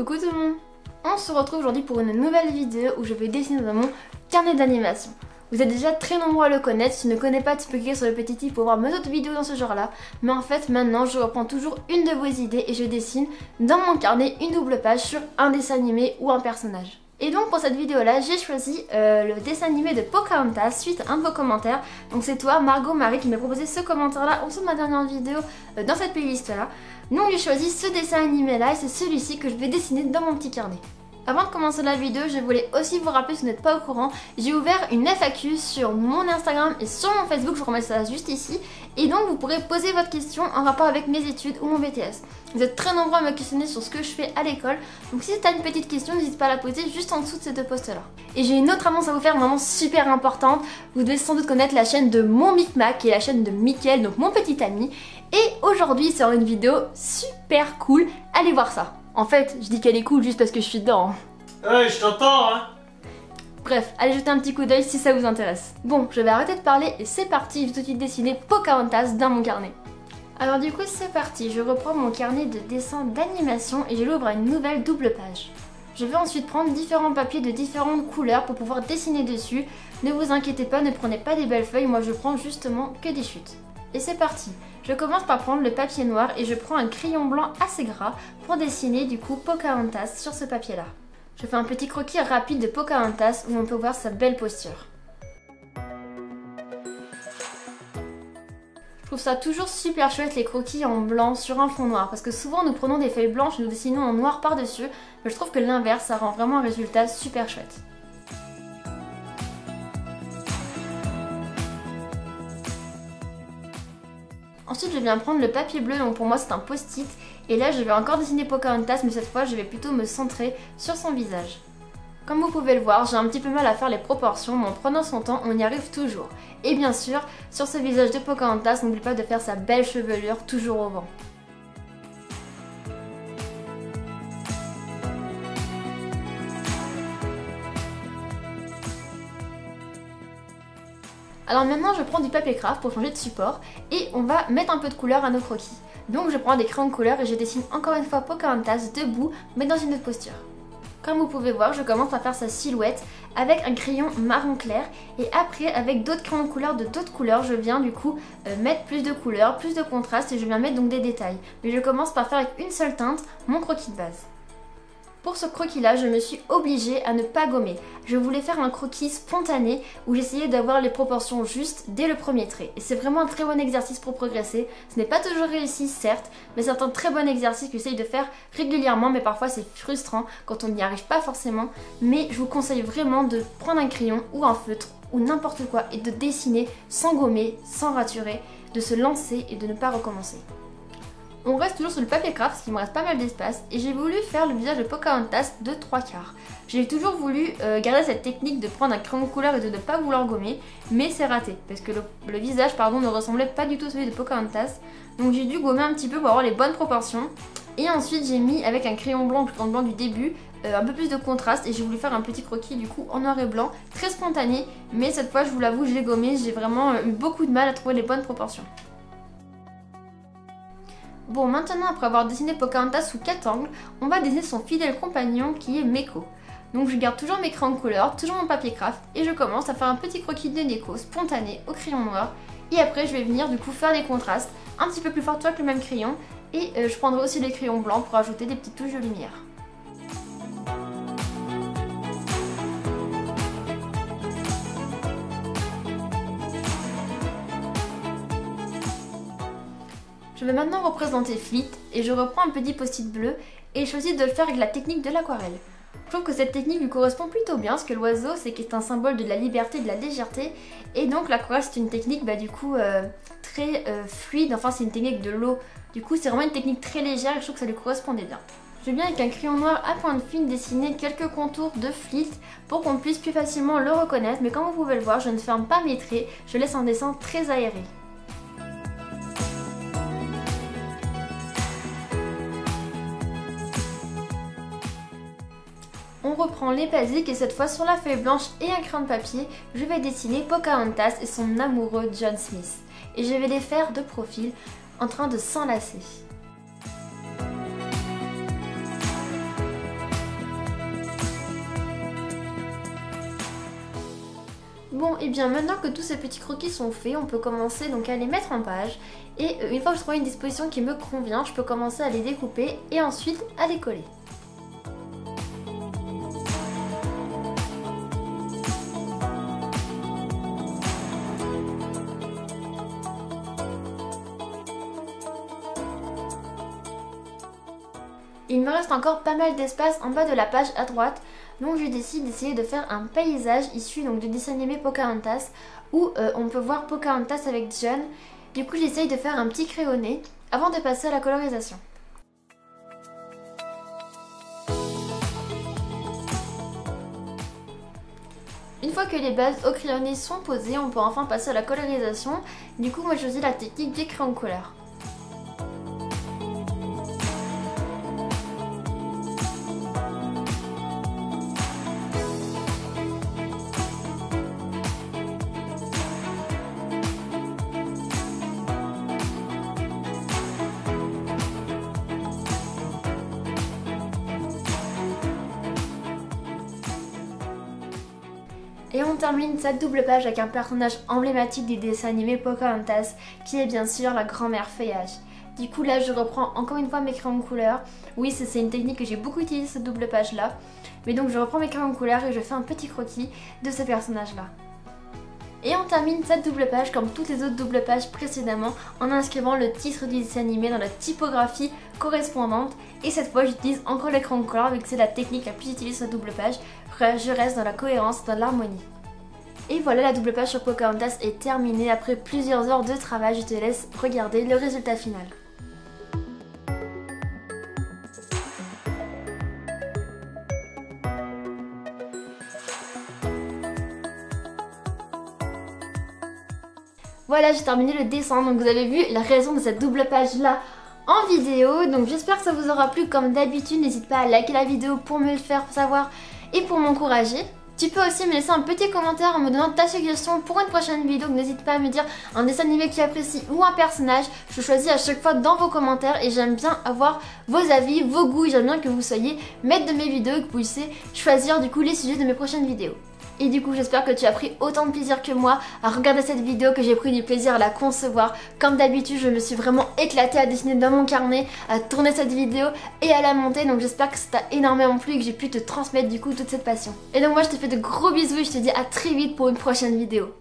Coucou tout le monde. On se retrouve aujourd'hui pour une nouvelle vidéo où je vais dessiner dans mon carnet d'animation. Vous êtes déjà très nombreux à le connaître, si tu ne connais pas tu peux cliquer sur le petit i pour voir mes autres vidéos dans ce genre là. Mais en fait maintenant je reprends toujours une de vos idées et je dessine dans mon carnet une double page sur un dessin animé ou un personnage. Et donc pour cette vidéo là j'ai choisi le dessin animé de Pocahontas suite à un de vos commentaires. Donc c'est toi Margot Marie qui m'a proposé ce commentaire là en dessous de ma dernière vidéo dans cette playlist là. Donc j'ai choisi ce dessin animé là et c'est celui-ci que je vais dessiner dans mon petit carnet. Avant de commencer la vidéo, je voulais aussi vous rappeler, si vous n'êtes pas au courant, j'ai ouvert une FAQ sur mon Instagram et sur mon Facebook, je vous remets ça juste ici. Et donc vous pourrez poser votre question en rapport avec mes études ou mon BTS. Vous êtes très nombreux à me questionner sur ce que je fais à l'école, donc si tu as une petite question, n'hésite pas à la poser juste en dessous de ces deux posts là. Et j'ai une autre annonce à vous faire vraiment super importante. Vous devez sans doute connaître la chaîne de mon Micmac, qui est la chaîne de Mickaël, donc mon petit ami. Et aujourd'hui c'est une vidéo super cool, allez voir ça. En fait, je dis qu'elle est cool juste parce que je suis dedans. Ouais, je t'entends, hein. Bref, allez jeter un petit coup d'œil si ça vous intéresse. Bon, je vais arrêter de parler et c'est parti, je vais tout de suite dessiner Pocahontas dans mon carnet. Alors du coup, c'est parti, je reprends mon carnet de dessin d'animation et je l'ouvre à une nouvelle double page. Je vais ensuite prendre différents papiers de différentes couleurs pour pouvoir dessiner dessus. Ne vous inquiétez pas, ne prenez pas des belles feuilles, moi je prends justement que des chutes. Et c'est parti. Je commence par prendre le papier noir et je prends un crayon blanc assez gras pour dessiner du coup Pocahontas sur ce papier là. Je fais un petit croquis rapide de Pocahontas où on peut voir sa belle posture. Je trouve ça toujours super chouette les croquis en blanc sur un fond noir parce que souvent nous prenons des feuilles blanches et nous dessinons en noir par dessus, mais je trouve que l'inverse ça rend vraiment un résultat super chouette. Ensuite je viens prendre le papier bleu, donc pour moi c'est un post-it, et là je vais encore dessiner Pocahontas mais cette fois je vais plutôt me centrer sur son visage. Comme vous pouvez le voir, j'ai un petit peu mal à faire les proportions, mais en prenant son temps on y arrive toujours. Et bien sûr, sur ce visage de Pocahontas, n'oublie pas de faire sa belle chevelure toujours au vent. Alors maintenant je prends du papier craft pour changer de support et on va mettre un peu de couleur à nos croquis. Donc je prends des crayons de couleur et je dessine encore une fois Pocahontas debout mais dans une autre posture. Comme vous pouvez voir, je commence à faire sa silhouette avec un crayon marron clair et après avec d'autres crayons de couleur de d'autres couleurs je viens du coup mettre plus de couleurs, plus de contraste et je viens mettre donc des détails. Mais je commence par faire avec une seule teinte mon croquis de base. Pour ce croquis là, je me suis obligée à ne pas gommer. Je voulais faire un croquis spontané où j'essayais d'avoir les proportions justes dès le premier trait. Et c'est vraiment un très bon exercice pour progresser. Ce n'est pas toujours réussi certes, mais c'est un très bon exercice que j'essaye de faire régulièrement, mais parfois c'est frustrant quand on n'y arrive pas forcément. Mais je vous conseille vraiment de prendre un crayon ou un feutre ou n'importe quoi et de dessiner sans gommer, sans raturer, de se lancer et de ne pas recommencer. On reste toujours sur le papier craft parce qu'il me reste pas mal d'espace et j'ai voulu faire le visage de Pocahontas de 3/4. J'ai toujours voulu garder cette technique de prendre un crayon de couleur et de ne pas vouloir gommer, mais c'est raté parce que le visage ne ressemblait pas du tout à celui de Pocahontas. Donc j'ai dû gommer un petit peu pour avoir les bonnes proportions. Et ensuite j'ai mis avec un crayon blanc, le crayon blanc du début, un peu plus de contraste et j'ai voulu faire un petit croquis du coup en noir et blanc, très spontané, mais cette fois je vous l'avoue je l'ai gommé, j'ai vraiment eu beaucoup de mal à trouver les bonnes proportions. Bon, maintenant après avoir dessiné Pocahontas sous 4 angles, on va dessiner son fidèle compagnon qui est Meeko. Donc je garde toujours mes crayons de couleur, toujours mon papier craft et je commence à faire un petit croquis de Neeko spontané au crayon noir. Et après je vais venir du coup faire des contrastes un petit peu plus forts avec le même crayon et je prendrai aussi les crayons blancs pour ajouter des petites touches de lumière. Je vais maintenant représenter Fleet et je reprends un petit post-it bleu et je choisis de le faire avec la technique de l'aquarelle. Je trouve que cette technique lui correspond plutôt bien parce que l'oiseau c'est un symbole de la liberté et de la légèreté et donc l'aquarelle c'est une technique très fluide, enfin c'est une technique de l'eau. Du coup c'est vraiment une technique très légère et je trouve que ça lui correspondait bien. Je viens avec un crayon noir à pointe fine dessiner quelques contours de Fleet pour qu'on puisse plus facilement le reconnaître, mais comme vous pouvez le voir je ne ferme pas mes traits, je laisse un dessin très aéré. On reprend les basiques et cette fois sur la feuille blanche et un crayon de papier, je vais dessiner Pocahontas et son amoureux John Smith. Et je vais les faire de profil en train de s'enlacer. Bon, et bien maintenant que tous ces petits croquis sont faits, on peut commencer donc à les mettre en page. Et une fois que je trouve une disposition qui me convient, je peux commencer à les découper et ensuite à les coller. Il me reste encore pas mal d'espace en bas de la page à droite, donc je décide d'essayer de faire un paysage issu donc du dessin animé Pocahontas où on peut voir Pocahontas avec John. Du coup j'essaye de faire un petit crayonné avant de passer à la colorisation. Une fois que les bases au crayonné sont posées, on peut enfin passer à la colorisation. Du coup moi je choisis la technique des crayons de couleur. Et on termine cette double page avec un personnage emblématique du dessin animé Pocahontas, qui est bien sûr la grand-mère feuillage. Du coup là je reprends encore une fois mes crayons de couleur. Oui, c'est une technique que j'ai beaucoup utilisée cette double page là. Mais donc je reprends mes crayons de couleur et je fais un petit croquis de ce personnage là. Et on termine cette double page comme toutes les autres doubles pages précédemment en inscrivant le titre du dessin animé dans la typographie correspondante. Et cette fois j'utilise encore les crayons de couleur vu que c'est la technique la plus utilisée sur la double page. Je reste dans la cohérence, dans l'harmonie. Et voilà, la double page sur Pocahontas est terminée. Après plusieurs heures de travail, je te laisse regarder le résultat final. Voilà, j'ai terminé le dessin, donc vous avez vu la raison de cette double page là en vidéo. Donc j'espère que ça vous aura plu comme d'habitude. N'hésite pas à liker la vidéo pour me le faire savoir et pour m'encourager. Tu peux aussi me laisser un petit commentaire en me donnant ta suggestion pour une prochaine vidéo. N'hésite pas à me dire un dessin animé que tu apprécies ou un personnage. Je choisis à chaque fois dans vos commentaires et j'aime bien avoir vos avis, vos goûts. J'aime bien que vous soyez maître de mes vidéos et que vous puissiez choisir du coup les sujets de mes prochaines vidéos. Et du coup j'espère que tu as pris autant de plaisir que moi à regarder cette vidéo, que j'ai pris du plaisir à la concevoir. Comme d'habitude je me suis vraiment éclatée à dessiner dans mon carnet, à tourner cette vidéo et à la monter. Donc j'espère que ça t'a énormément plu et que j'ai pu te transmettre du coup toute cette passion. Et donc moi je te fais de gros bisous et je te dis à très vite pour une prochaine vidéo.